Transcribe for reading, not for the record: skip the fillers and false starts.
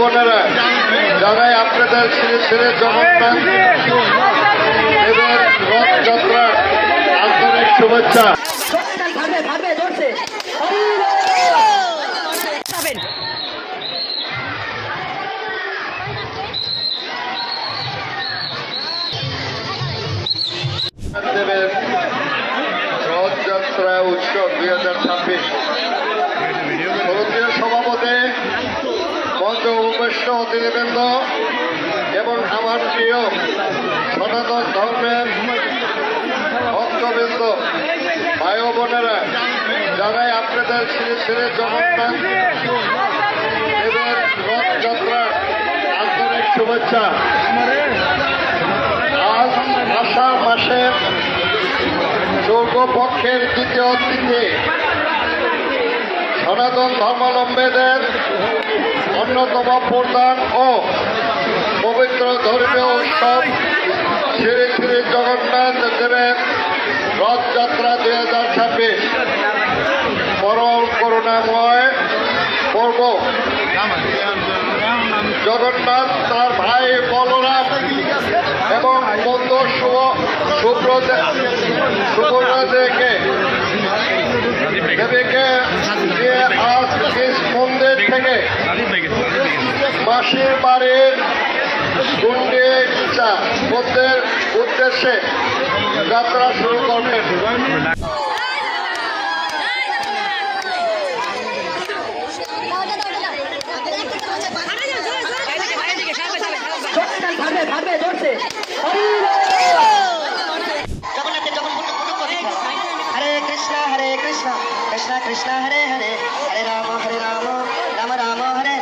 বোনেরা, জানাই আপনাদের শ্রী শ্রী জগন্নাথ দেবের রথযাত্রার আন্তরিক শুভেচ্ছা। দেবের রথযাত্রা উৎসব 2026 ভারতীয় সভাপতি, মঞ্চ উপবিষ্ট অতিথিবৃন্দ এবং আমার প্রিয় সনাতন ধর্মের ভক্তবৃন্দ, ভাই ও বোনেরা, জানাই আপনাদের শ্রী শ্রী জগন্নাথ দেবের রথযাত্রার আন্তরিক শুভেচ্ছা। আজ আষাঢ় মাসের শুক্লপক্ষের দ্বিতীয় তিথি সনাতন ধর্মাবলম্বীদের অন্যতম প্রধান ও পবিত্র ধর্মীয় উৎসব শ্রী শ্রী জগন্নাথ দেবের রথযাত্রা 2026 পরম করুণাময় পর্ব। জগন্নাথ তার ভাই বলরাম এবং বন্ধু সুভদ্রাকে দেবীকে দিয়ে আজ নিজ মন্দির থেকে মাসির বাড়ির গুন্ডিচা মন্দির উদ্দেশ্যে যাত্রা শুরু করবেন। हरे कृष्णा कृष्णा कृष्णा हरे हरे हरे राम राम राम हरे।